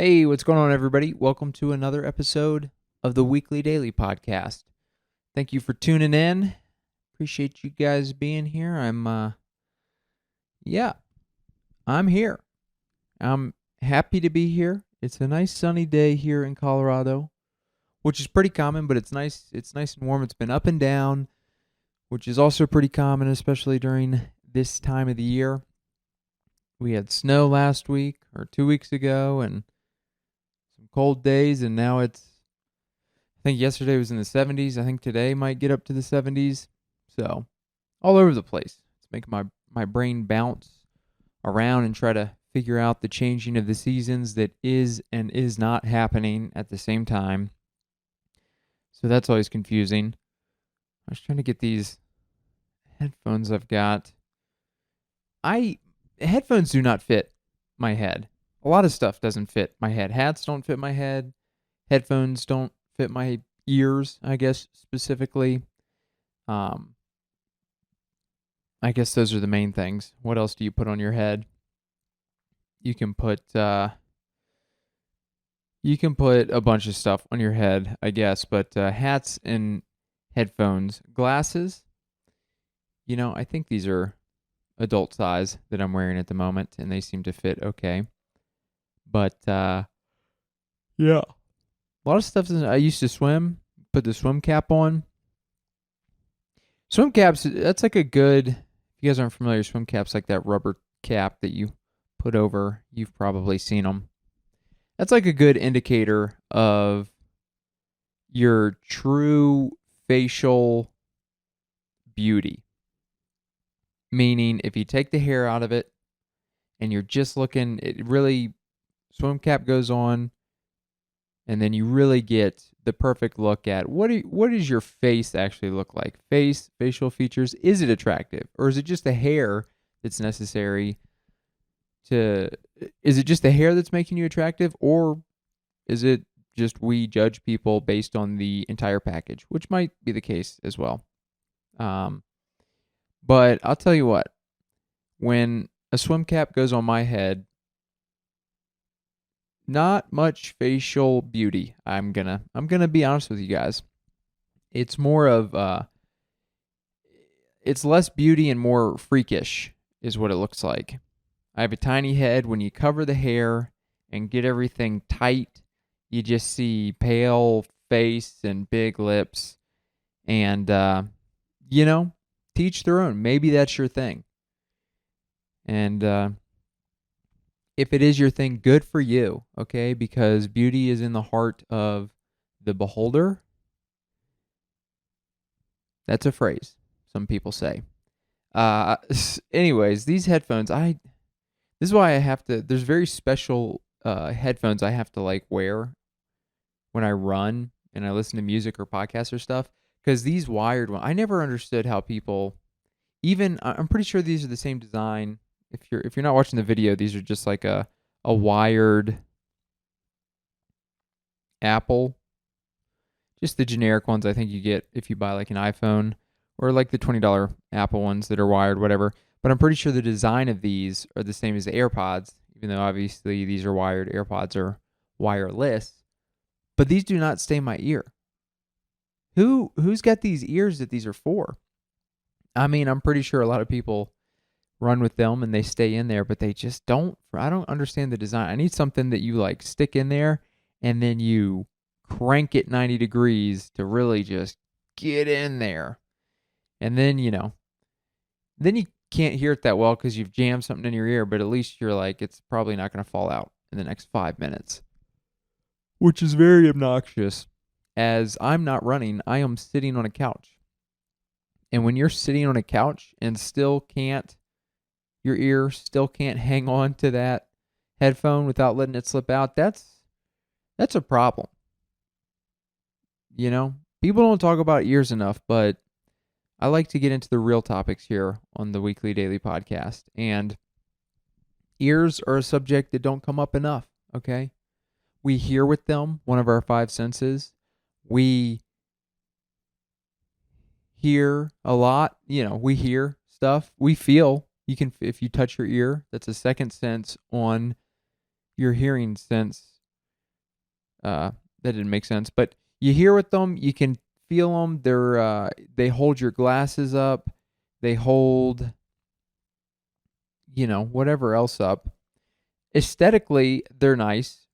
Hey, what's going on, everybody? Welcome to another episode of the Weekly Daily Podcast. Thank you for tuning in. Appreciate you guys being here. I'm here. I'm happy to be here. It's a nice sunny day here in Colorado, which is pretty common, but it's nice. It's nice and warm. It's been up and down, which is also pretty common, especially during this time of the year. We had snow last week or 2 weeks ago, and some cold days, and now I think yesterday was in the 70s. I think today might get up to the 70s. So, all over the place. It's making my brain bounce around and try to figure out the changing of the seasons that is and is not happening at the same time. So that's always confusing. I was trying to get these headphones I've got. Headphones do not fit my head. A lot of stuff doesn't fit my head. Hats don't fit my head. Headphones don't fit my ears, I guess, specifically. I guess those are the main things. What else do you put on your head? You can put a bunch of stuff on your head, I guess, but hats and headphones, glasses, I think these are adult size that I'm wearing at the moment, and they seem to fit okay. But yeah, a lot of stuff. I used to swim, put the swim cap on. Swim caps, that's like a good, if you guys aren't familiar, swim caps like that rubber cap that you put over, you've probably seen them. That's like a good indicator of your true facial beauty. Meaning, if you take the hair out of it and you're just looking, it really, swim cap goes on, and then you really get the perfect look at what does your face actually look like? Facial features. Is it attractive? Or is it just the hair that's necessary is it just the hair that's making you attractive? Or is it just we judge people based on the entire package, which might be the case as well. But I'll tell you what, when a swim cap goes on my head, not much facial beauty. I'm gonna be honest with you guys. It's more of it's less beauty and more freakish is what it looks like. I have a tiny head. When you cover the hair and get everything tight, you just see pale face and big lips. And teach their own. Maybe that's your thing. And if it is your thing, good for you, okay? Because beauty is in the heart of the beholder. That's a phrase, some people say. Anyways, these headphones, this is why I have to, there's very special headphones I have to like wear when I run and I listen to music or podcasts or stuff. Because these wired ones, I never understood how people, I'm pretty sure these are the same design. If you're not watching the video, these are just like a wired Apple, just the generic ones I think you get if you buy like an iPhone, or like the $20 Apple ones that are wired, whatever. But I'm pretty sure the design of these are the same as the AirPods, even though obviously these are wired. AirPods are wireless, but these do not stay in my ear. Who's got these ears that these are for? I mean, I'm pretty sure a lot of people run with them and they stay in there, but they just don't. I don't understand the design. I need something that you like stick in there and then you crank it 90 degrees to really just get in there. And then, then you can't hear it that well because you've jammed something in your ear, but at least you're like, it's probably not going to fall out in the next 5 minutes, which is very obnoxious. As I'm not running, I am sitting on a couch. And when you're sitting on a couch and your ear still can't hang on to that headphone without letting it slip out, that's a problem. People don't talk about ears enough, but I like to get into the real topics here on the Weekly Daily Podcast. And ears are a subject that don't come up enough, okay? We hear with them, one of our 5 senses. We hear a lot, we hear stuff. We feel, if you touch your ear, that's a second sense on your hearing sense That didn't make sense. But you hear with them, you can feel them. They hold your glasses up. They hold, whatever else up. Aesthetically, they're nice.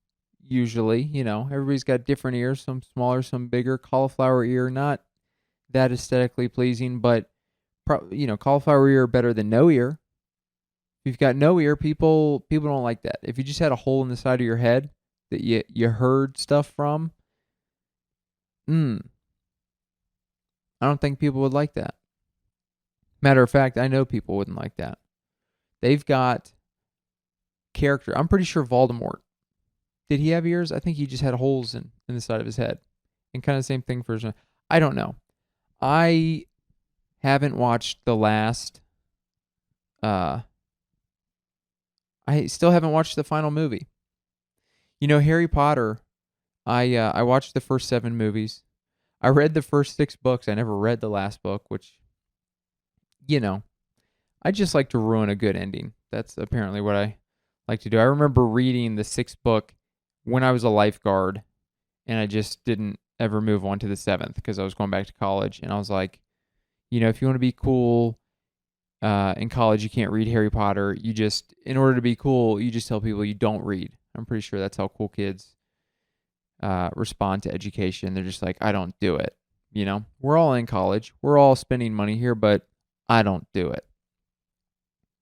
Usually, everybody's got different ears. Some smaller, some bigger. Cauliflower ear, not that aesthetically pleasing, but cauliflower ear better than no ear. If you've got no ear, people don't like that. If you just had a hole in the side of your head that you heard stuff from, I don't think people would like that. Matter of fact, I know people wouldn't like that. They've got character. I'm pretty sure Voldemort. Did he have ears? I think he just had holes in the side of his head. And kind of the same thing for... I don't know. I haven't watched the last... I still haven't watched the final movie. Harry Potter, I watched the first 7 movies. I read the first 6 books. I never read the last book, which, I just like to ruin a good ending. That's apparently what I like to do. I remember reading the 6th book when I was a lifeguard, and I just didn't ever move on to the 7th because I was going back to college, and I was like, if you want to be cool in college, you can't read Harry Potter. In order to be cool, you just tell people you don't read. I'm pretty sure that's how cool kids respond to education. They're just like, I don't do it. We're all in college. We're all spending money here, but I don't do it.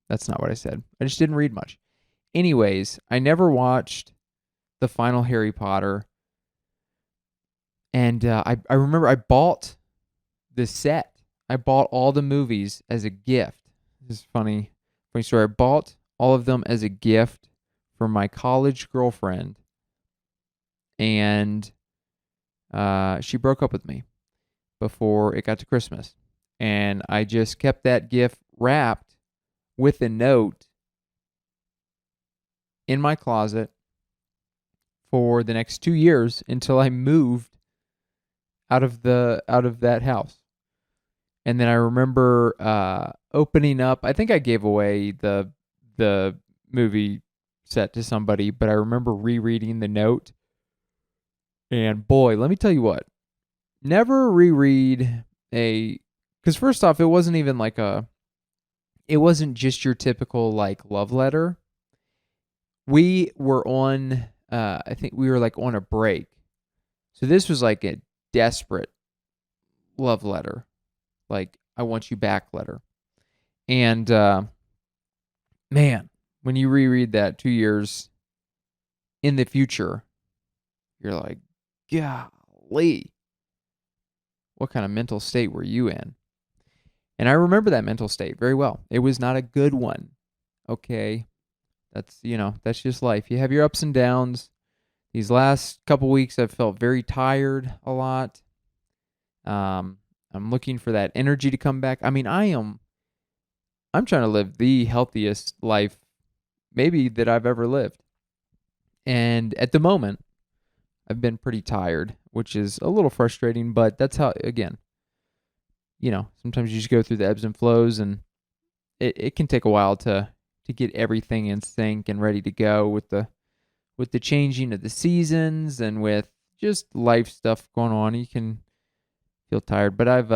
That's not what I said. I just didn't read much. Anyways, I never watched the final Harry Potter. And I remember I bought the set. I bought all the movies as a gift. This is funny story. I bought all of them as a gift for my college girlfriend. And she broke up with me before it got to Christmas. And I just kept that gift wrapped with a note in my closet for the next 2 years until I moved out of that house. And then I remember opening up. I think I gave away the movie set to somebody, but I remember rereading the note. And boy, let me tell you what. Never reread because first off, it wasn't even it wasn't just your typical love letter. We were on, I think we were on a break. So this was a desperate love letter. I want you back letter. And, man, when you reread that 2 years in the future, you're like, golly, what kind of mental state were you in? And I remember that mental state very well. It was not a good one. Okay. That's just life. You have your ups and downs. These last couple weeks, I've felt very tired a lot. I'm looking for that energy to come back. I mean, I'm trying to live the healthiest life maybe that I've ever lived. And at the moment, I've been pretty tired, which is a little frustrating, but that's how, again, sometimes you just go through the ebbs and flows, and it can take a while to get everything in sync and ready to go with the changing of the seasons and with just life stuff going on. You can feel tired, but I've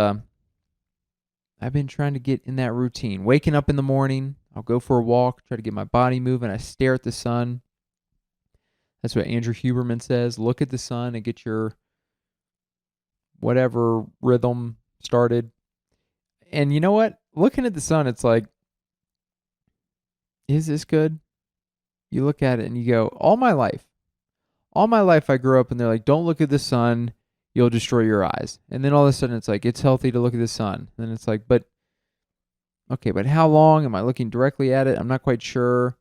been trying to get in that routine. Waking up in the morning, I'll go for a walk, try to get my body moving. I stare at the sun. That's what Andrew Huberman says. Look at the sun and get your whatever rhythm started. And you know what? Looking at the sun, it's like, is this good? You look at it and you go, all my life I grew up and they're like, don't look at the sun, you'll destroy your eyes. And then all of a sudden it's like, it's healthy to look at the sun. And it's like, but how long? Am I looking directly at it? I'm not quite sure.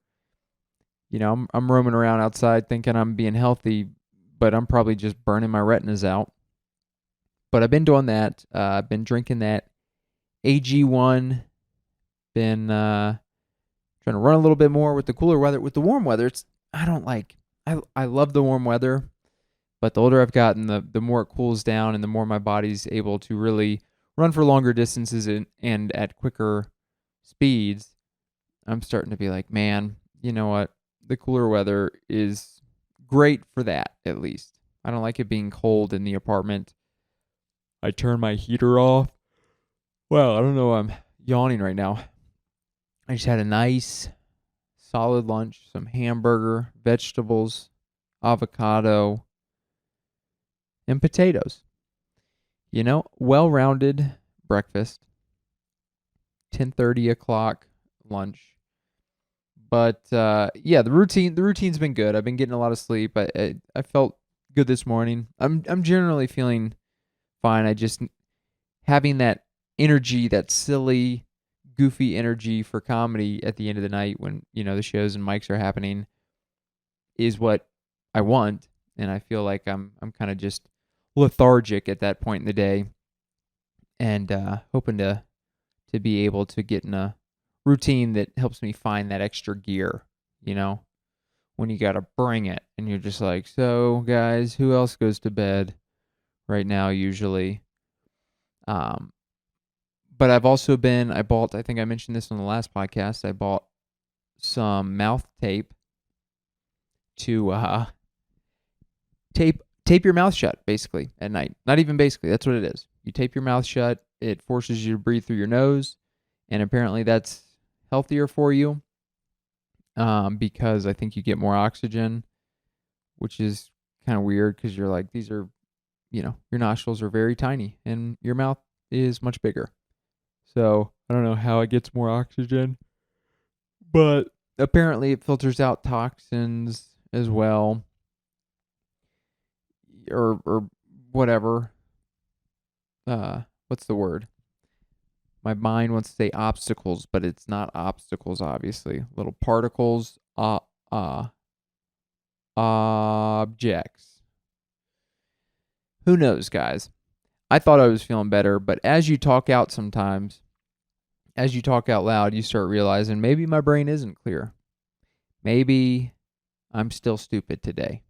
I'm roaming around outside thinking I'm being healthy, but I'm probably just burning my retinas out. But I've been doing that. I've been drinking that AG1. Been trying to run a little bit more with the cooler weather. With the warm weather, I love the warm weather, but the older I've gotten, the more it cools down and the more my body's able to really run for longer distances and at quicker speeds. I'm starting to be like, man, you know what? The cooler weather is great for that, at least. I don't like it being cold in the apartment. I turn my heater off. Well, I don't know. I'm yawning right now. I just had a nice, solid lunch, some hamburger, vegetables, avocado, and potatoes. Well-rounded breakfast. 10:30 o'clock lunch. But yeah, the routine's been good. I've been getting a lot of sleep. I felt good this morning. I'm generally feeling fine. I just having that energy, that silly, goofy energy for comedy at the end of the night when, the shows and mics are happening is what I want, and I feel like I'm kind of just lethargic at that point in the day, and hoping to be able to get in a routine that helps me find that extra gear, when you got to bring it and you're just like, so guys, who else goes to bed right now usually? But I've also I think I mentioned this on the last podcast, I bought some mouth tape to tape your mouth shut basically at night. Not even basically, that's what it is. You tape your mouth shut, it forces you to breathe through your nose, and apparently that's healthier for you because I think you get more oxygen, which is kind of weird because you're like, these are, your nostrils are very tiny and your mouth is much bigger. So I don't know how it gets more oxygen, but apparently it filters out toxins as well, or whatever. What's the word? My mind wants to say obstacles, but it's not obstacles, obviously. Little particles, objects. Who knows, guys? I thought I was feeling better, but as you talk out sometimes, as you talk out loud, you start realizing maybe my brain isn't clear. Maybe I'm still stupid today.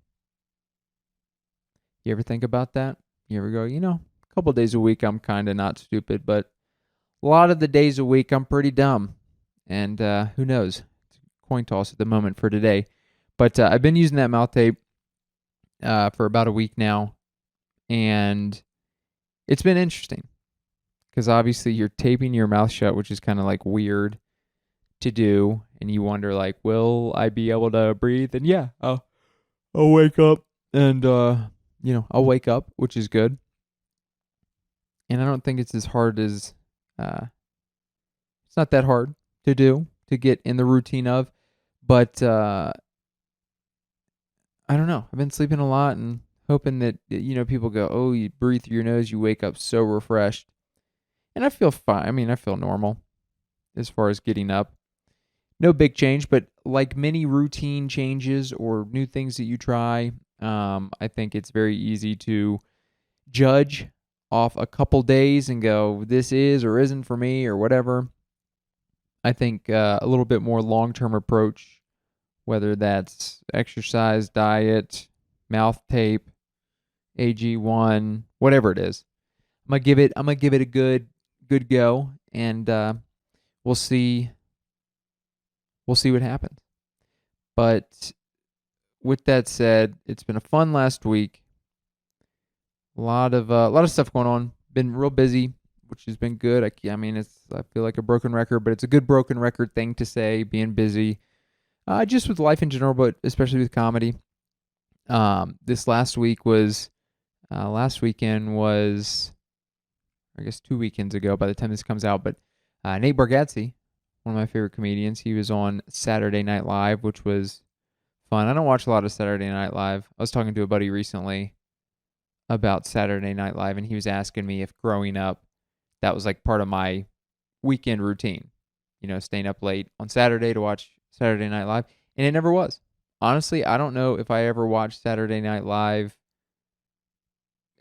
You ever think about that? You ever go, a couple days a week I'm kind of not stupid, but a lot of the days a week I'm pretty dumb. And who knows? It's a coin toss at the moment for today. But I've been using that mouth tape for about a week now, and it's been interesting because obviously you're taping your mouth shut, which is kind of like weird to do, and you wonder like, will I be able to breathe? And yeah, I'll wake up and I'll wake up, which is good. And I don't think it's as hard as it's not that hard to do, to get in the routine of, but I don't know. I've been sleeping a lot and hoping that, people go, oh, you breathe through your nose, you wake up so refreshed. And I feel fine. I mean, I feel normal as far as getting up. No big change, but like many routine changes or new things that you try, I think it's very easy to judge off a couple days and go, this is or isn't for me or whatever. I think a little bit more long-term approach, whether that's exercise, diet, mouth tape, AG1, whatever it is. I'm gonna give it a good go, and we'll see what happens. But with that said, it's been a fun last week. A lot of stuff going on. Been real busy, which has been good. I feel like a broken record, but it's a good broken record thing to say, being busy. Just with life in general, but especially with comedy. This last weekend was, I guess 2 weekends ago by the time this comes out, but Nate Bargatze, one of my favorite comedians, he was on Saturday Night Live, which was fun. I don't watch a lot of Saturday Night Live. I was talking to a buddy recently about Saturday Night Live, and he was asking me if growing up, that was like part of my weekend routine, staying up late on Saturday to watch Saturday Night Live, and it never was. Honestly, I don't know if I ever watched Saturday Night Live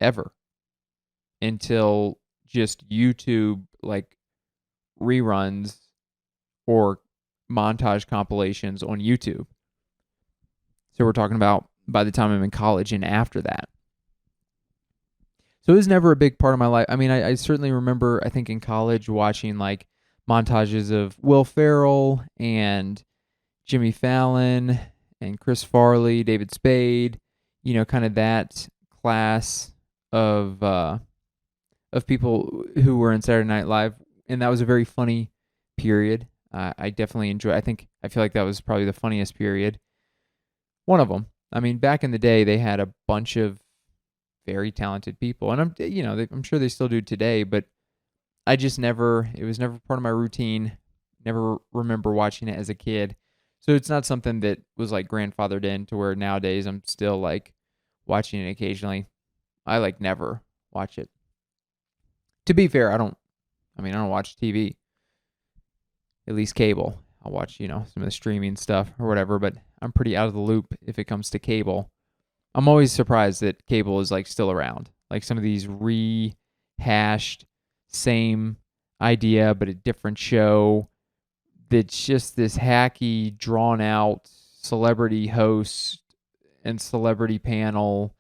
ever until just YouTube like reruns or montage compilations on YouTube. So we're talking about by the time I'm in college and after that. So it was never a big part of my life. I mean, I certainly remember, I think in college, watching like montages of Will Ferrell and Jimmy Fallon and Chris Farley, David Spade, kind of that class of people who were in Saturday Night Live, and that was a very funny period. I definitely enjoy. I feel like that was probably the funniest period. One of them. I mean, back in the day, they had a bunch of very talented people, and I'm sure they still do today. But I just never. It was never part of my routine. Never remember watching it as a kid, so it's not something that was like grandfathered in to where nowadays I'm still like watching it occasionally. I like never watch it. To be fair, I don't. I mean, I don't watch TV. At least cable. I'll watch, some of the streaming stuff or whatever, but I'm pretty out of the loop if it comes to cable. I'm always surprised that cable is like still around. Like some of these rehashed same idea but a different show that's just this hacky, drawn out celebrity host and celebrity panel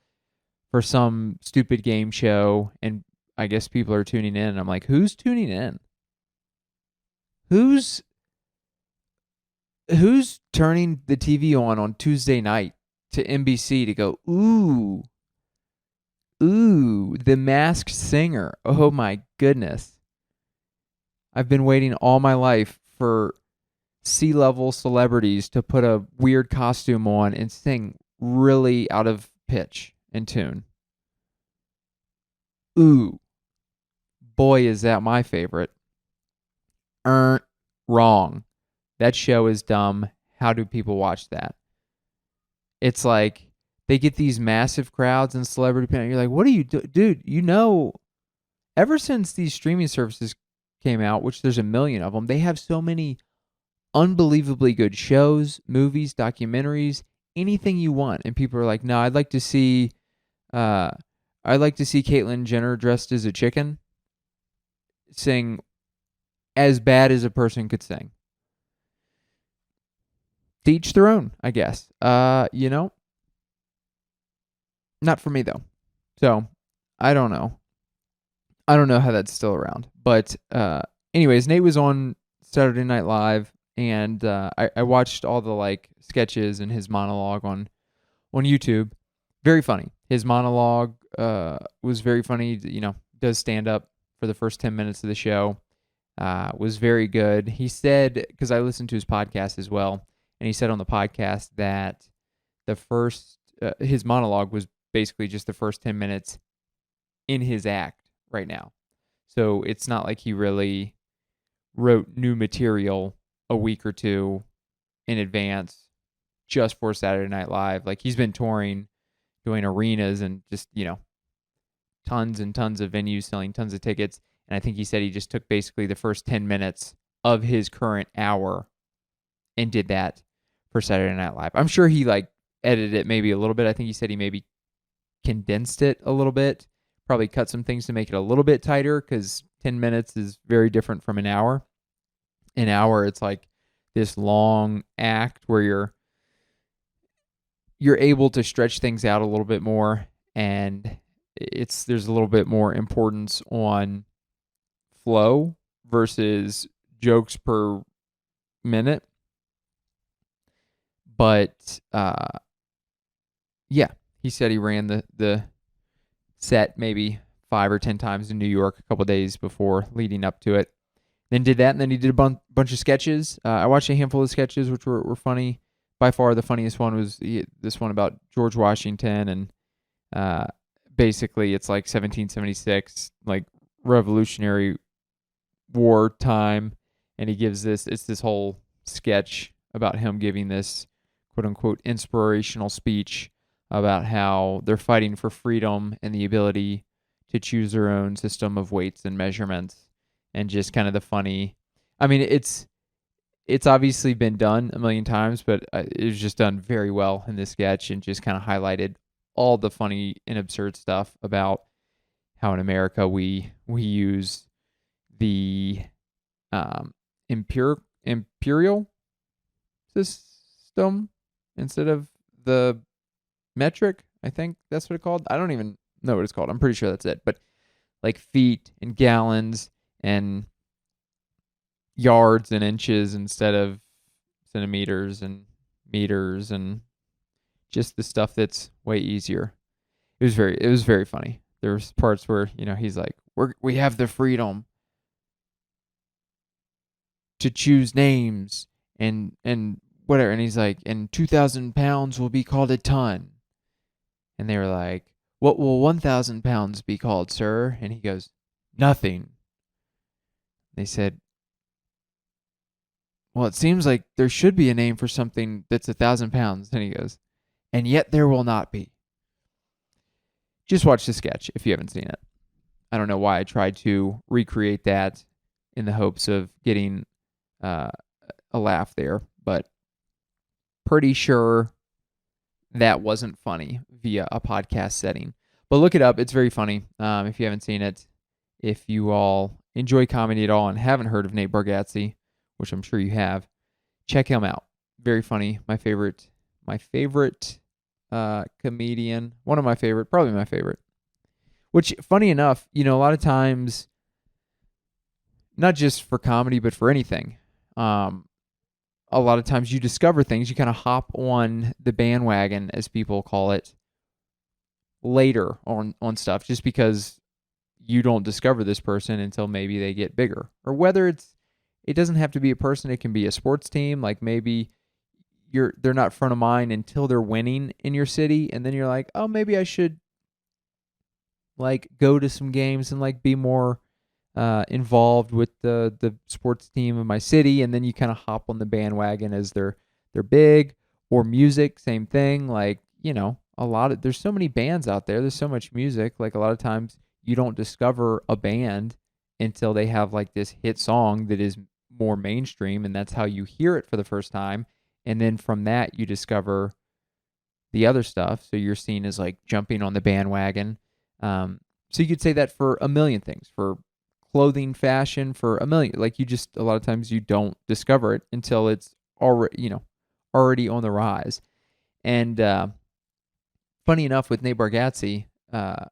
for some stupid game show, and I guess people are tuning in and I'm like, who's tuning in? Who's turning the TV on Tuesday night to NBC to go, ooh, The Masked Singer. Oh my goodness. I've been waiting all my life for C-level celebrities to put a weird costume on and sing really out of pitch and tune. Ooh, boy, is that my favorite. Wrong. That show is dumb. How do people watch that? It's like they get these massive crowds and celebrity panel. You're like, what are you doing? Dude, ever since these streaming services came out, which there's a million of them, they have so many unbelievably good shows, movies, documentaries, anything you want. And people are like, no, I'd like to see Caitlyn Jenner dressed as a chicken sing as bad as a person could sing. To each their own, I guess. Not for me though. So I don't know. I don't know how that's still around. But anyways, Nate was on Saturday Night Live, and I watched all the like sketches and his monologue on YouTube. Very funny. His monologue was very funny. Does stand up for the first 10 minutes of the show. Was very good. He said, because I listened to his podcast as well, and he said on the podcast that his monologue was basically just the first 10 minutes in his act right now. So it's not like he really wrote new material a week or two in advance just for Saturday Night Live. Like he's been touring, doing arenas and just, tons and tons of venues selling tons of tickets. And I think he said he just took basically the first 10 minutes of his current hour and did that for Saturday Night Live. I'm sure he like edited it maybe a little bit. I think he said he maybe condensed it a little bit, probably cut some things to make it a little bit tighter because 10 minutes is very different from an hour. An hour, it's like this long act where you're able to stretch things out a little bit more, and there's a little bit more importance on flow versus jokes per minute. But yeah, he said he ran the set maybe 5 or 10 times in New York a couple of days before leading up to it. Then did that, and then he did a bunch of sketches. I watched a handful of sketches, which were funny. By far, the funniest one was this one about George Washington, and basically it's like 1776, like Revolutionary War time, and he gives it's this whole sketch about him giving this quote-unquote inspirational speech about how they're fighting for freedom and the ability to choose their own system of weights and measurements, and just kind of the funny. I mean, it's obviously been done a million times, but it was just done very well in this sketch and just kind of highlighted all the funny and absurd stuff about how in America we use the imperial system instead of the metric. I think that's what it's called. I don't even know what it's called. I'm pretty sure that's it. But like feet and gallons and yards and inches instead of centimeters and meters, and just the stuff that's way easier. it was very funny. There was parts where, he's like, we have the freedom to choose names and whatever. And he's like, and 2,000 pounds will be called a ton. And they were like, what will 1,000 pounds be called, sir? And he goes, nothing. They said, well, it seems like there should be a name for something that's 1,000 pounds. And he goes, and yet there will not be. Just watch the sketch if you haven't seen it. I don't know why I tried to recreate that in the hopes of getting a laugh there, but pretty sure that wasn't funny via a podcast setting. But look it up. It's very funny if you haven't seen it. If you all enjoy comedy at all and haven't heard of Nate Bargatze, which I'm sure you have, check him out. Very funny. My favorite comedian. One of my favorite, probably my favorite. Which, funny enough, a lot of times, not just for comedy, but for anything, a lot of times you discover things, you kind of hop on the bandwagon, as people call it, later on stuff, just because you don't discover this person until maybe they get bigger. Or whether it doesn't have to be a person, it can be a sports team, like maybe they're not front of mind until they're winning in your city, and then you're like, oh, maybe I should like go to some games and like be more involved with the sports team of my city, and then you kind of hop on the bandwagon as they're big. Or music, same thing. Like, there's so many bands out there. There's so much music. Like, a lot of times you don't discover a band until they have like this hit song that is more mainstream, and that's how you hear it for the first time. And then from that you discover the other stuff. So you're seen as like jumping on the bandwagon. So you could say that for a million things, for clothing, fashion, for a million. Like, a lot of times you don't discover it until it's already on the rise. And funny enough, with Nate Bargatze, I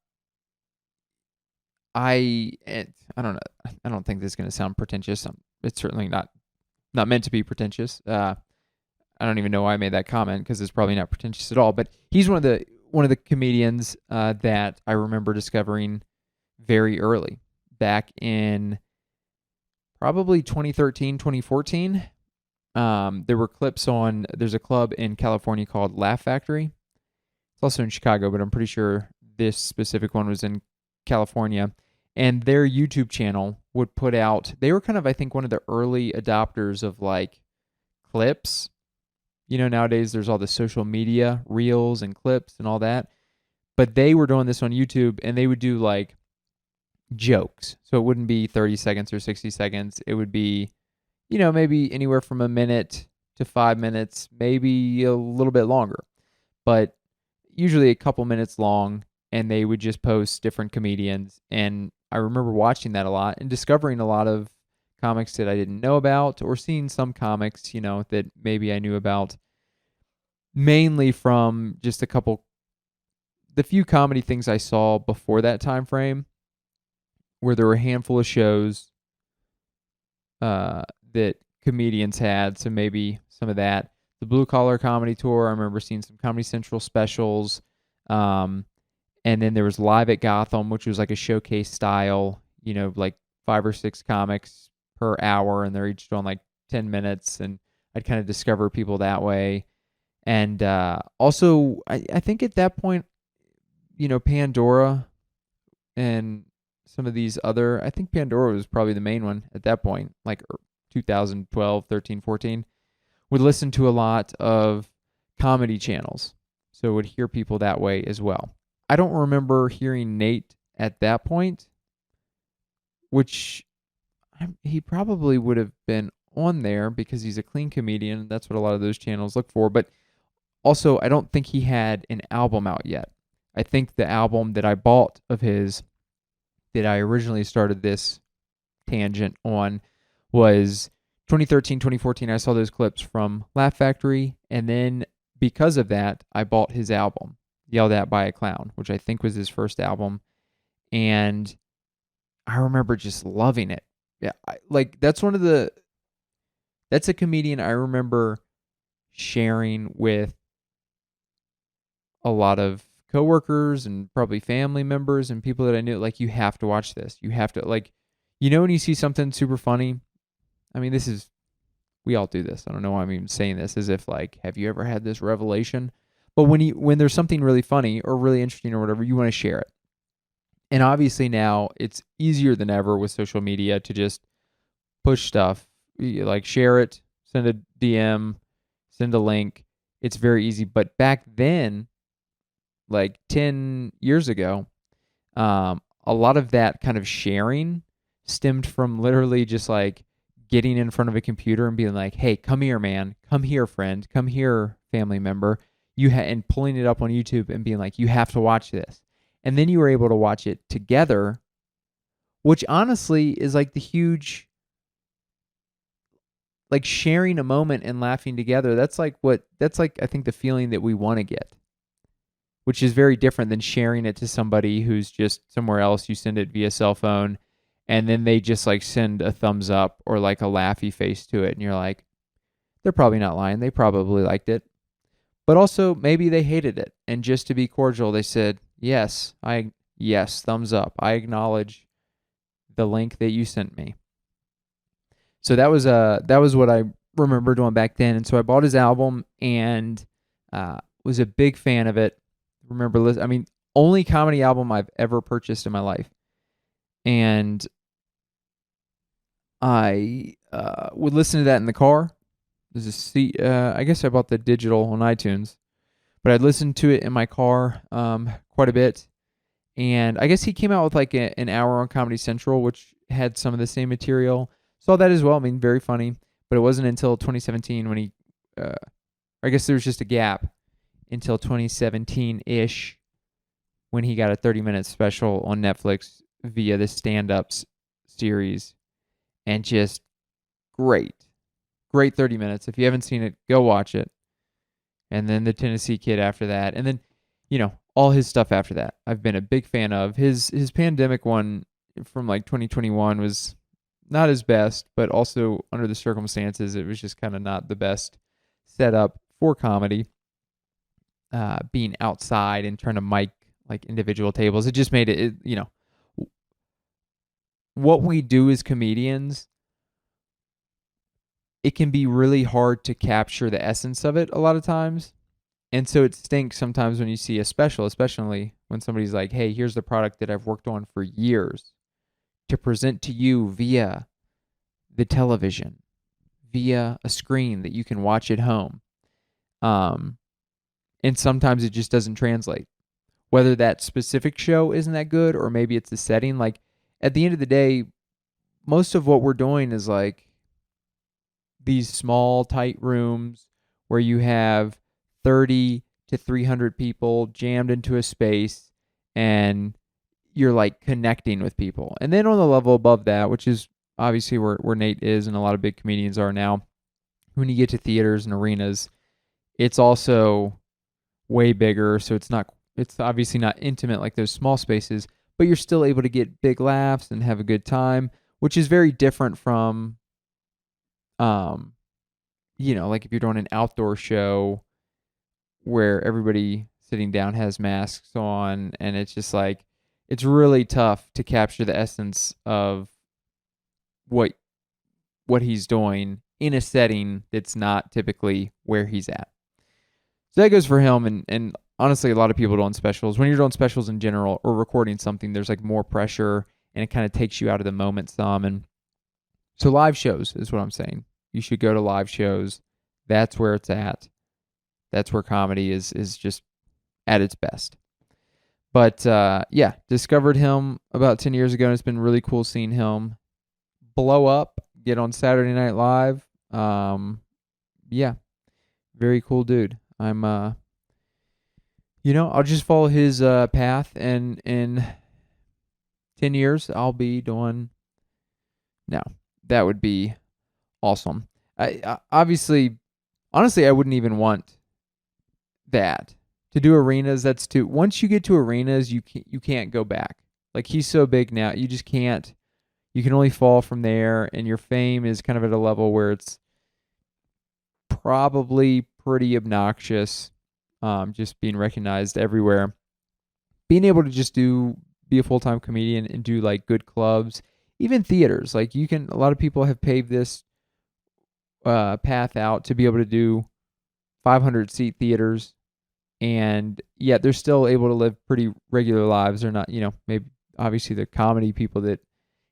don't know. I don't think this is going to sound pretentious. It's certainly not meant to be pretentious. I don't even know why I made that comment, because it's probably not pretentious at all. But he's one of the comedians that I remember discovering very early, back in probably 2013, 2014. There were clips there's a club in California called Laugh Factory. It's also in Chicago, but I'm pretty sure this specific one was in California. And their YouTube channel would put out, they were kind of, I think, one of the early adopters of like clips. Nowadays there's all the social media reels and clips and all that. But they were doing this on YouTube, and they would do like jokes. So it wouldn't be 30 seconds or 60 seconds. It would be, maybe anywhere from a minute to 5 minutes, maybe a little bit longer, but usually a couple minutes long. And they would just post different comedians. And I remember watching that a lot and discovering a lot of comics that I didn't know about, or seeing some comics, that maybe I knew about, mainly from just the few comedy things I saw before that time frame, where there were a handful of shows that comedians had. So maybe some of that. The Blue Collar Comedy Tour, I remember seeing some Comedy Central specials. And then there was Live at Gotham, which was like a showcase style, like 5 or 6 comics per hour, and they're each doing like 10 minutes. And I'd kind of discover people that way. And also, I think at that point, Pandora and some of these other, I think Pandora was probably the main one at that point, like 2012, 13, 14, would listen to a lot of comedy channels. So would hear people that way as well. I don't remember hearing Nate at that point, which he probably would have been on there because he's a clean comedian. That's what a lot of those channels look for. But also, I don't think he had an album out yet. I think the album that I bought of his, that I originally started this tangent on, was 2013, 2014. I saw those clips from Laugh Factory, and then because of that, I bought his album, Yelled At by a Clown, which I think was his first album. And I remember just loving it. Yeah, that's a comedian I remember sharing with a lot of coworkers and probably family members and people that I knew, like, you have to watch this. You have to, like, when you see something super funny, I mean, we all do this. I don't know why I'm even saying this, as if like, have you ever had this revelation? But when there's something really funny or really interesting or whatever, you want to share it. And obviously now it's easier than ever with social media to just push stuff, like share it, send a DM, send a link. It's very easy. But back then, like 10 years ago, a lot of that kind of sharing stemmed from literally just like getting in front of a computer and being like, hey, come here, man. Come here, friend. Come here, family member. And pulling it up on YouTube and being like, you have to watch this. And then you were able to watch it together, which honestly is like the huge, like sharing a moment and laughing together. That's like I think the feeling that we want to get, which is very different than sharing it to somebody who's just somewhere else. You send it via cell phone and then they just like send a thumbs up or like a laughy face to it. And you're like, they're probably not lying. They probably liked it. But also maybe they hated it. And just to be cordial, they said, yes, thumbs up. I acknowledge the link that you sent me. So that was what I remember doing back then. And so I bought his album and was a big fan of it. Only comedy album I've ever purchased in my life. And I would listen to that in the car. I guess I bought the digital on iTunes, but I'd listen to it in my car quite a bit. And I guess he came out with like an hour on Comedy Central, which had some of the same material. Saw that as well. I mean, very funny. But it wasn't until 2017 when I guess there was just a gap until 2017-ish when he got a 30-minute special on Netflix via the stand-ups series. And just great 30 minutes. If you haven't seen it, go watch it. And then the Tennessee Kid after that. And then, all his stuff after that. I've been a big fan of. His pandemic one from like 2021 was not his best, but also under the circumstances, it was just kind of not the best setup for comedy. Being outside and trying to mic like individual tables. It just made it, what we do as comedians, it can be really hard to capture the essence of it a lot of times. And so it stinks sometimes when you see a special, especially when somebody's like, hey, here's the product that I've worked on for years to present to you via the television, via a screen that you can watch at home. And sometimes it just doesn't translate. Whether that specific show isn't that good or maybe it's the setting. Like at the end of the day, most of what we're doing is like these small, tight rooms where you have 30 to 300 people jammed into a space and you're like connecting with people. And then on the level above that, which is obviously where Nate is and a lot of big comedians are now, when you get to theaters and arenas, it's also way bigger. So it's obviously not intimate like those small spaces, but you're still able to get big laughs and have a good time, which is very different from, like if you're doing an outdoor show where everybody sitting down has masks on, and it's just like, it's really tough to capture the essence of what he's doing in a setting that's not typically where he's at. So that goes for him, and honestly, a lot of people doing specials. When you're doing specials in general or recording something, there's like more pressure, and it kind of takes you out of the moment some. And so live shows is what I'm saying. You should go to live shows. That's where it's at. That's where comedy is just at its best. But discovered him about 10 years ago, and it's been really cool seeing him blow up, get on Saturday Night Live. Very cool dude. I'm, I'll just follow his path, and in 10 years, I'll be doing. No, that would be awesome. I honestly, I wouldn't even want that. To do arenas, that's too. Once you get to arenas, you can't go back. Like he's so big now, you just can't. You can only fall from there, and your fame is kind of at a level where it's probably pretty obnoxious, just being recognized everywhere. being able to just be a full-time comedian and do like good clubs, even theaters. Like a lot of people have paved this path out to be able to do 500 seat theaters, and yet they're still able to live pretty regular lives. They're not, maybe obviously the comedy people that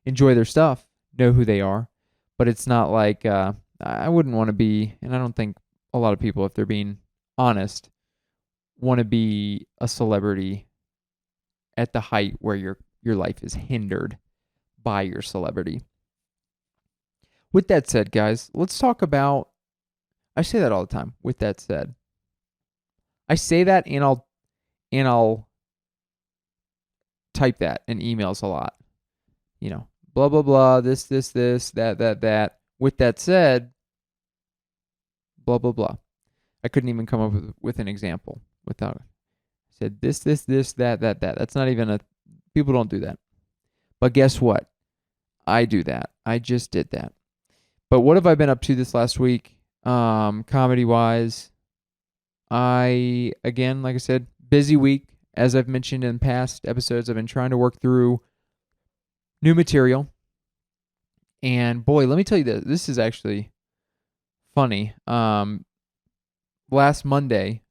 enjoy their stuff know who they are, but it's not like I wouldn't want to be, and I don't think a lot of people, if they're being honest, want to be a celebrity at the height where your life is hindered by your celebrity. With that said, guys, let's talk about, I say that all the time. With that said, I say that and I'll type that in emails a lot. Blah blah blah, this that. With that said, blah blah blah. I couldn't even come up with an example without it. I said this that. That's not even people don't do that. But guess what? I do that. I just did that. But what have I been up to this last week? Comedy wise, again, like I said, busy week. As I've mentioned in past episodes, I've been trying to work through new material. And boy, let me tell you this is actually funny. Last Monday,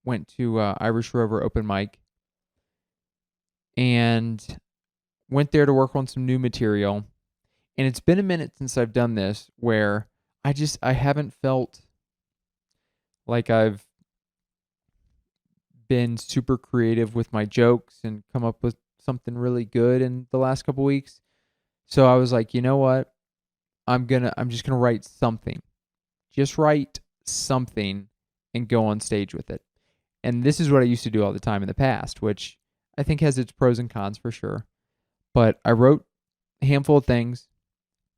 went to Irish Rover open mic and went there to work on some new material. And it's been a minute since I've done this, where I haven't felt like I've been super creative with my jokes and come up with something really good in the last couple weeks. So I was like, you know what? I'm just gonna write something. Just write something and go on stage with it. And this is what I used to do all the time in the past, which I think has its pros and cons for sure. But I wrote a handful of things,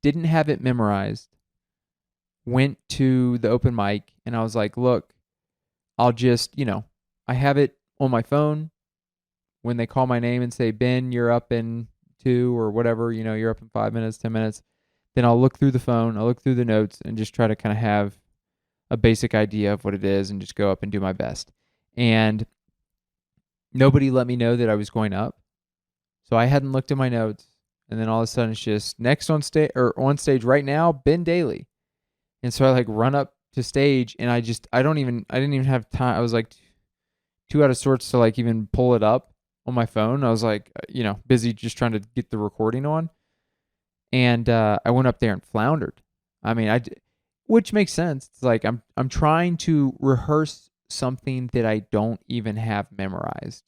didn't have it memorized, went to the open mic, and I was like, look, I'll just, I have it on my phone. When they call my name and say, Ben, you're up in 2 or whatever, you're up in 5 minutes, 10 minutes, then I'll look through the phone, I'll look through the notes and just try to kind of have a basic idea of what it is and just go up and do my best. And nobody let me know that I was going up. So I hadn't looked at my notes. And then all of a sudden it's just next on stage right now, Ben Dailey. And so I run up to stage and I didn't even have time. I was like too out of sorts to even pull it up on my phone. I was busy just trying to get the recording on. And I went up there and floundered. I mean, which makes sense. It's like I'm trying to rehearse something that I don't even have memorized.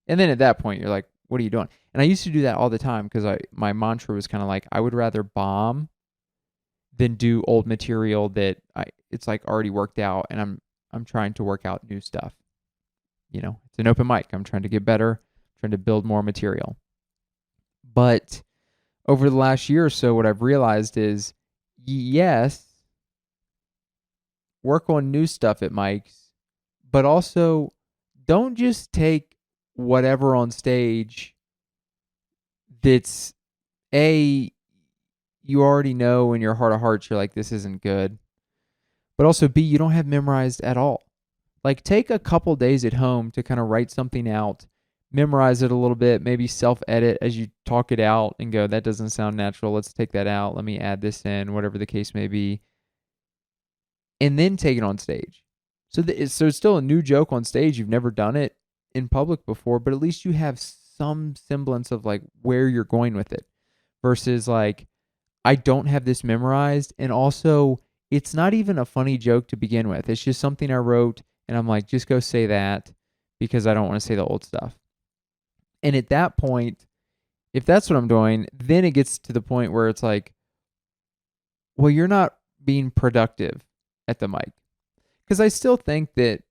And then at that point, you're like, what are you doing? And I used to do that all the time because my mantra was kind of like, I would rather bomb than do old material that it's already worked out, and I'm trying to work out new stuff. It's an open mic. I'm trying to get better, trying to build more material. But over the last year or so, what I've realized is, yes, work on new stuff at mics, but also don't just take whatever on stage that's you already know in your heart of hearts, you're like, this isn't good. But also B, you don't have memorized at all. Take a couple days at home to kind of write something out, memorize it a little bit, maybe self-edit as you talk it out and go, that doesn't sound natural, let's take that out, let me add this in, whatever the case may be. And then take it on stage. So it's still a new joke on stage. You've never done it in public before, but at least you have some semblance of where you're going with it. Versus I don't have this memorized, and also it's not even a funny joke to begin with. It's just something I wrote, and I'm like, just go say that because I don't want to say the old stuff. And at that point, if that's what I'm doing, then it gets to the point where it's like, well, you're not being productive at the mic. Because I still think that,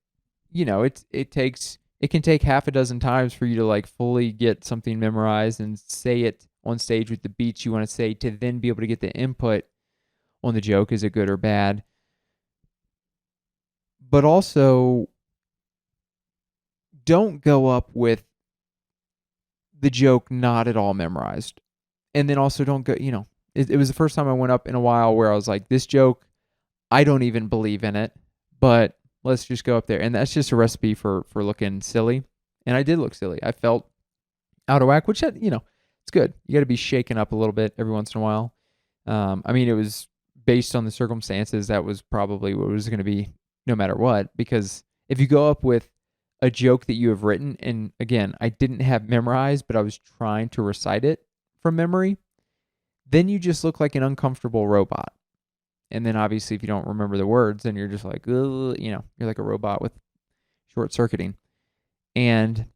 it can take half a dozen times for you to fully get something memorized and say it on stage with the beats you want to say, to then be able to get the input on the joke. Is it good or bad? But also, don't go up with the joke not at all memorized. And then also don't go, it was the first time I went up in a while where I was like, this joke, I don't even believe in it, but let's just go up there. And that's just a recipe for looking silly. And I did look silly. I felt out of whack, which, it's good. You got to be shaken up a little bit every once in a while. I mean, it was based on the circumstances. That was probably what it was going to be no matter what. Because if you go up with a joke that you have written, and again, I didn't have memorized, but I was trying to recite it from memory, then you just look like an uncomfortable robot. And then obviously, if you don't remember the words, then you're just like, you're like a robot with short circuiting. And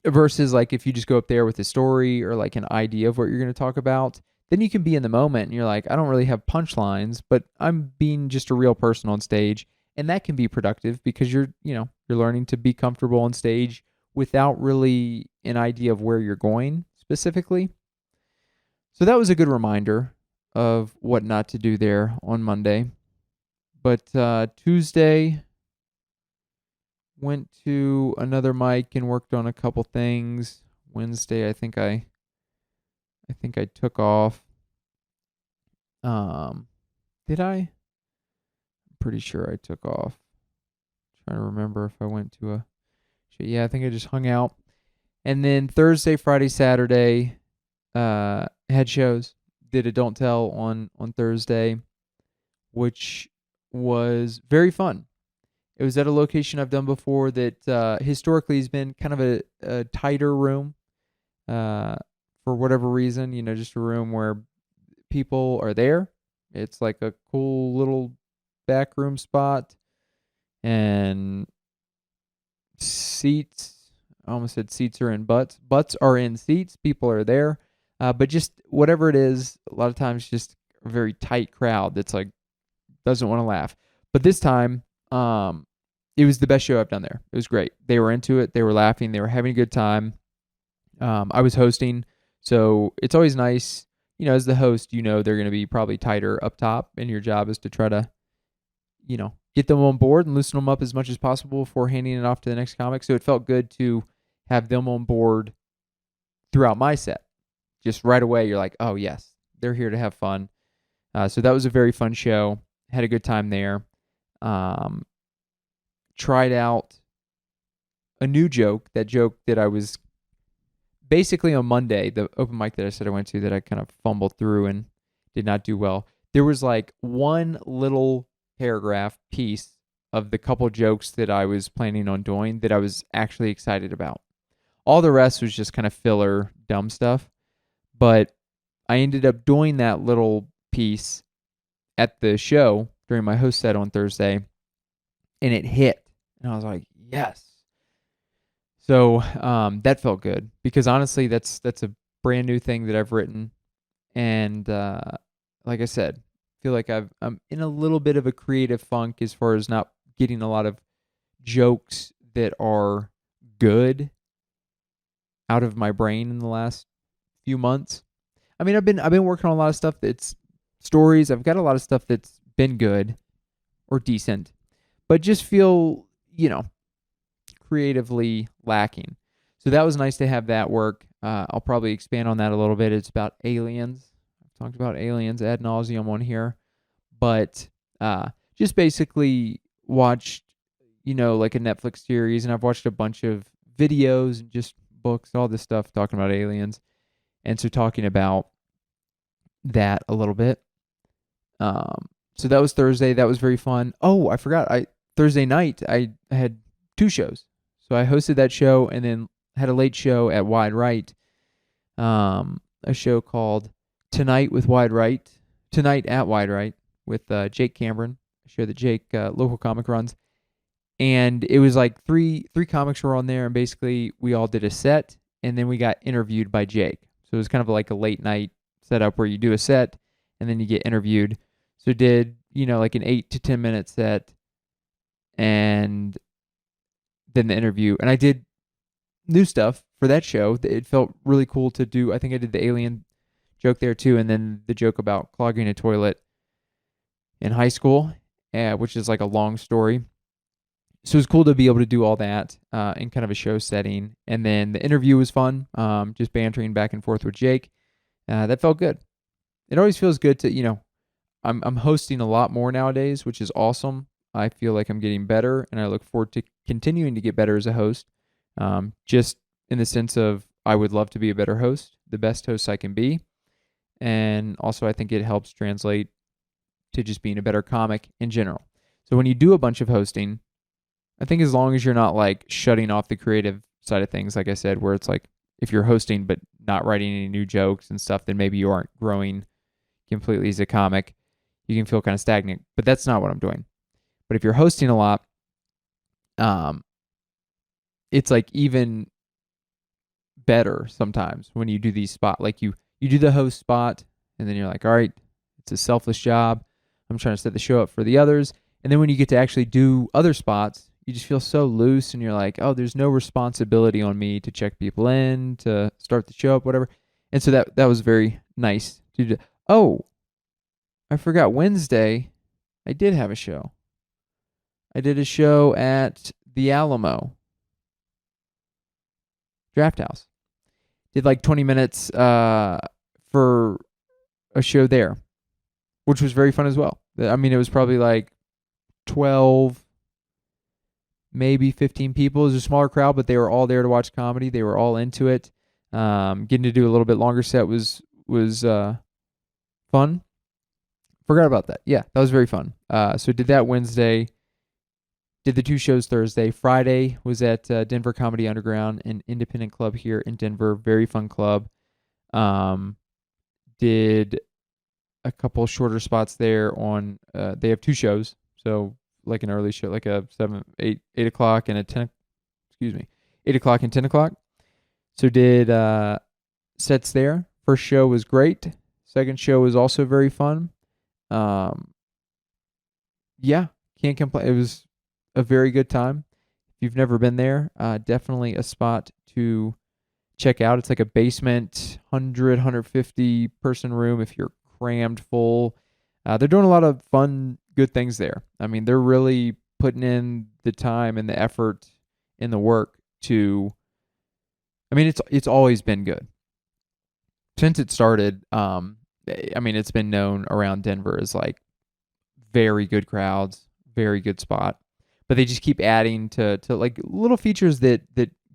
versus like if you just go up there with a story or like an idea of what you're going to talk about, then you can be in the moment and you're like, I don't really have punchlines, but I'm being just a real person on stage. And that can be productive because you're learning to be comfortable on stage without really an idea of where you're going specifically. So that was a good reminder of what not to do there on Monday. But Tuesday, went to another mic and worked on a couple things. Wednesday, I think I took off. Did I? I'm pretty sure I took off. Trying to remember if I went to a. Yeah, I think I just hung out. And then Thursday, Friday, Saturday, had shows. Did a Don't Tell on Thursday, which was very fun. It was at a location I've done before that historically has been kind of a tighter room for whatever reason, just a room where people are there. It's like a cool little back room spot and seats. I almost said seats are in butts. Butts are in seats. People are there. But just whatever it is, a lot of times just a very tight crowd that's like doesn't want to laugh. But this time, it was the best show I've done there. It was great. They were into it. They were laughing. They were having a good time. I was hosting, so it's always nice, as the host, they're going to be probably tighter up top, and your job is to try to, get them on board and loosen them up as much as possible before handing it off to the next comic. So it felt good to have them on board throughout my set. Just right away, you're like, oh, yes, they're here to have fun. So that was a very fun show. Had a good time there. Tried out a new joke. That joke that I was basically on Monday, the open mic that I said I went to that I kind of fumbled through and did not do well. There was like one little paragraph piece of the couple jokes that I was planning on doing that I was actually excited about. All the rest was just kind of filler, dumb stuff. But I ended up doing that little piece at the show during my host set on Thursday, and it hit. And I was like, yes. So that felt good because honestly, that's a brand new thing that I've written. And like I said, feel like I'm in a little bit of a creative funk as far as not getting a lot of jokes that are good out of my brain in the last few months. I mean, I've been working on a lot of stuff that's stories. I've got a lot of stuff that's been good or decent, but just feel, creatively lacking. So that was nice to have that work. I'll probably expand on that a little bit. It's about aliens. I've talked about aliens ad nauseum on here, but just basically watched, like a Netflix series, and I've watched a bunch of videos and just books, all this stuff talking about aliens. And so talking about that a little bit. So that was Thursday. That was very fun. Oh, I forgot. Thursday night, I had 2 shows. So I hosted that show and then had a late show at Wide Right. A show called Tonight at Wide Right with Jake Cameron, a show that Jake, local comic, runs. And it was like three comics were on there, and basically we all did a set, and then we got interviewed by Jake. So it was kind of like a late night setup where you do a set, and then you get interviewed. So did, like an 8 to 10 minute set, and then the interview. And I did new stuff for that show. It felt really cool to do. I think I did the alien joke there too, and then the joke about clogging a toilet in high school, which is like a long story. So it was cool to be able to do all that in kind of a show setting. And then the interview was fun, just bantering back and forth with Jake. That felt good. It always feels good to, I'm hosting a lot more nowadays, which is awesome. I feel like I'm getting better, and I look forward to continuing to get better as a host. Just in the sense of I would love to be a better host, the best host I can be. And also, I think it helps translate to just being a better comic in general. So when you do a bunch of hosting, I think as long as you're not like shutting off the creative side of things, like I said, where it's like if you're hosting but not writing any new jokes and stuff, then maybe you aren't growing completely as a comic. You can feel kind of stagnant, but that's not what I'm doing. But if you're hosting a lot, um, it's like even better sometimes when you do these spot, like you do the host spot, and then you're like, all right, it's a selfless job. I'm trying to set the show up for the others. And then when you get to actually do other spots, you just feel so loose and you're like, oh, there's no responsibility on me to check people in, to start the show up, whatever. And so that was very nice to do. Oh, I forgot Wednesday, I did have a show. I did a show at the Alamo Draft House. Did like 20 minutes for a show there, which was very fun as well. I mean, it was probably like 12, maybe 15 people. It was a smaller crowd, but they were all there to watch comedy. They were all into it. Getting to do a little bit longer set was fun. Forgot about that. Yeah, that was very fun. So did that Wednesday. Did the 2 shows Thursday. Friday was at Denver Comedy Underground, an independent club here in Denver. Very fun club. Did a couple shorter spots there on, they have 2 shows. So like an early show, like a 8 o'clock and a 8 o'clock and 10 o'clock. So did sets there. First show was great. Second show was also very fun. Yeah, can't complain. It was a very good time. If you've never been there, definitely a spot to check out. It's like a basement, 150 person room if you're crammed full. They're doing a lot of fun, good things there. I mean, they're really putting in the time and the effort in the work to, I mean, it's always been good. Since it started, I mean, it's been known around Denver as like very good crowds, very good spot. But they just keep adding to like little features that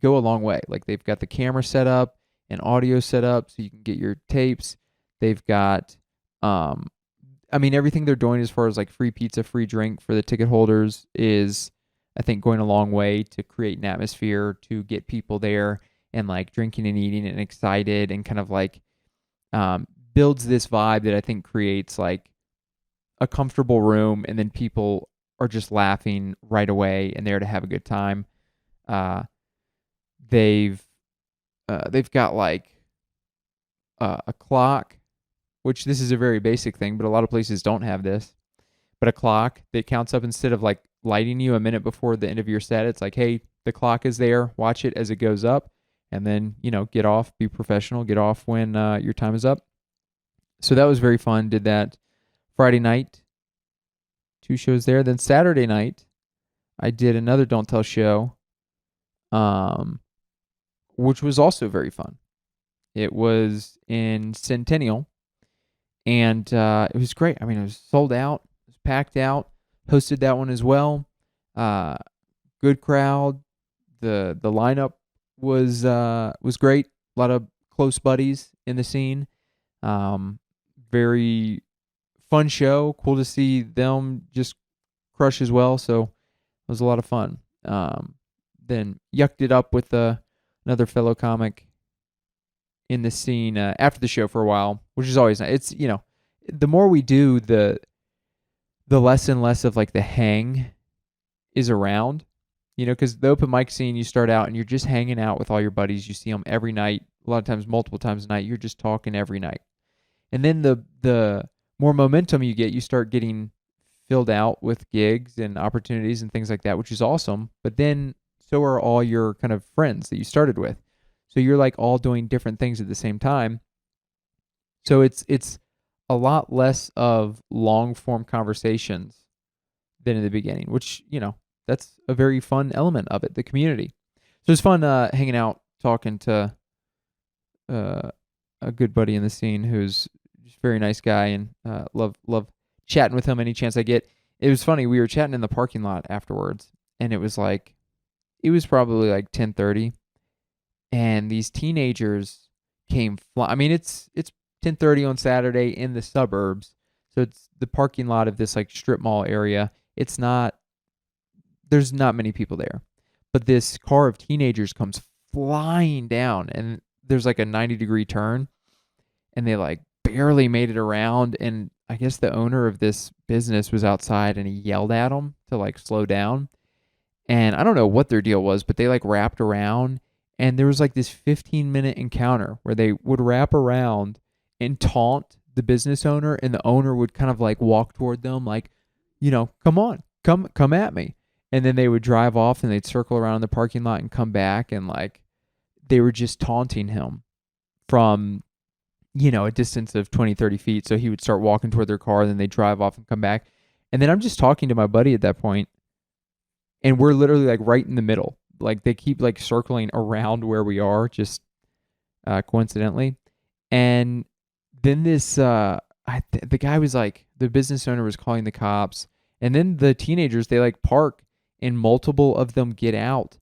go a long way. Like they've got the camera set up and audio set up so you can get your tapes. They've got I mean, everything they're doing as far as like free pizza, free drink for the ticket holders is, I think, going a long way to create an atmosphere to get people there and like drinking and eating and excited and kind of like builds this vibe that I think creates like a comfortable room, and then people are just laughing right away and there to have a good time. They've got like a clock, which this is a very basic thing, but a lot of places don't have this. But a clock that counts up instead of like lighting you a minute before the end of your set. It's like, hey, the clock is there. Watch it as it goes up, and then get off. Be professional. Get off when your time is up. So that was very fun. Did that Friday night. 2 shows there. Then Saturday night, I did another Don't Tell show, which was also very fun. It was in Centennial, and it was great. I mean, it was sold out. It was packed out. Hosted that one as well. Good crowd. The lineup was great. A lot of close buddies in the scene. Very fun show. Cool to see them just crush as well. So it was a lot of fun. Then yucked it up with another fellow comic in the scene after the show for a while, which is always nice. It's, the more we do, the less and less of like the hang is around, because the open mic scene, you start out and you're just hanging out with all your buddies. You see them every night, a lot of times, multiple times a night. You're just talking every night. And then the more momentum you get, you start getting filled out with gigs and opportunities and things like that, which is awesome. But then so are all your kind of friends that you started with. So you're like all doing different things at the same time. So it's a lot less of long form conversations than in the beginning, which, that's a very fun element of it, the community. So it's fun hanging out, talking to a good buddy in the scene who's just a very nice guy, and love chatting with him any chance I get. It was funny. We were chatting in the parking lot afterwards, and it was like, it was probably like 10:30, and these teenagers came. I mean, it's 10:30 on Saturday in the suburbs, so it's the parking lot of this like strip mall area. It's not. There's not many people there, but this car of teenagers comes flying down, and there's like a 90-degree turn, and they like barely made it around. And I guess the owner of this business was outside, and he yelled at them to like slow down. And I don't know what their deal was, but they like wrapped around, and there was like this 15-minute encounter where they would wrap around and taunt the business owner, and the owner would kind of like walk toward them like, come on, come at me. And then they would drive off, and they'd circle around the parking lot and come back, and like they were just taunting him from a distance of 20, 30 feet. So he would start walking toward their car, and then they'd drive off and come back. And then I'm just talking to my buddy at that point, and we're literally like right in the middle. Like they keep like circling around where we are, just coincidentally. And then the guy was like, the business owner was calling the cops, and then the teenagers, they like park, and multiple of them get out,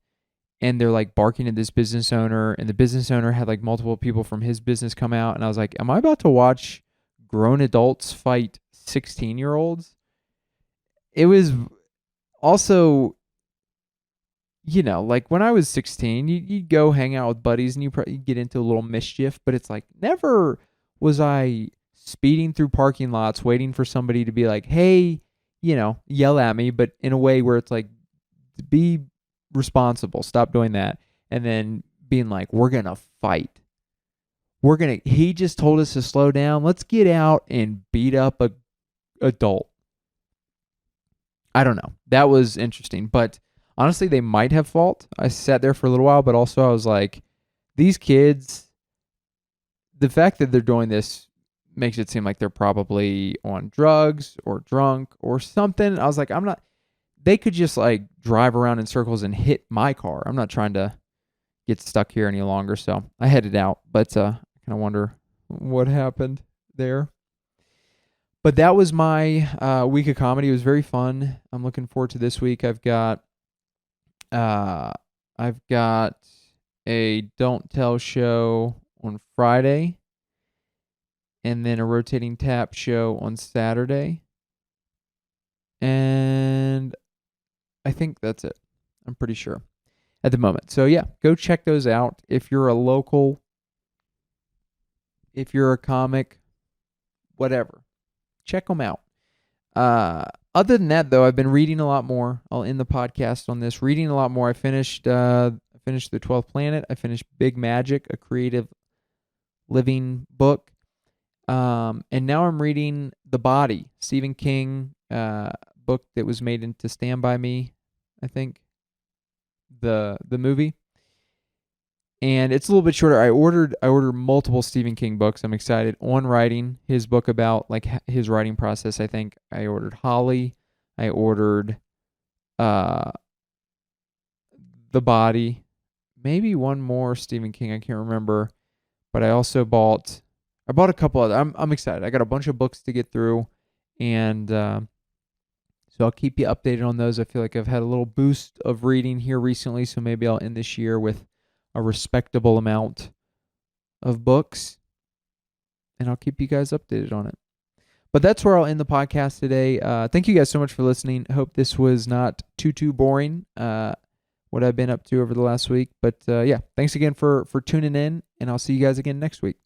and they're like barking at this business owner, and the business owner had like multiple people from his business come out, and I was like, am I about to watch grown adults fight 16-year-olds? It was also, like when I was 16, you'd go hang out with buddies, and you get into a little mischief, but it's like never was I speeding through parking lots waiting for somebody to be like, hey, yell at me, but in a way where it's like, be responsible, stop doing that. And then being like, we're going to fight. He just told us to slow down. Let's get out and beat up a adult. I don't know. That was interesting, but honestly, they might have fault. I sat there for a little while, but also I was like, these kids, the fact that they're doing this makes it seem like they're probably on drugs or drunk or something. I was like, they could just like drive around in circles and hit my car. I'm not trying to get stuck here any longer. So I headed out, but I kind of wonder what happened there. But that was my week of comedy. It was very fun. I'm looking forward to this week. I've got a Don't Tell show on Friday, and then a rotating tap show on Saturday. And I think that's it. I'm pretty sure at the moment. So yeah, go check those out. If you're a local, if you're a comic, whatever, check them out. Other than that, though, I've been reading a lot more. I'll end the podcast on this. Reading a lot more. I finished The 12th Planet. I finished Big Magic, a creative living book. And now I'm reading The Body, Stephen King book that was made into Stand By Me, I think, the movie. And it's a little bit shorter. I ordered multiple Stephen King books. I'm excited on writing his book about like his writing process. I think I ordered Holly. I ordered The Body. Maybe one more Stephen King. I can't remember. But I also bought a couple other. I'm excited. I got a bunch of books to get through, and so I'll keep you updated on those. I feel like I've had a little boost of reading here recently, so maybe I'll end this year with a respectable amount of books, and I'll keep you guys updated on it. But that's where I'll end the podcast today. Thank you guys so much for listening. I hope this was not too boring, what I've been up to over the last week. But yeah, thanks again for tuning in, and I'll see you guys again next week.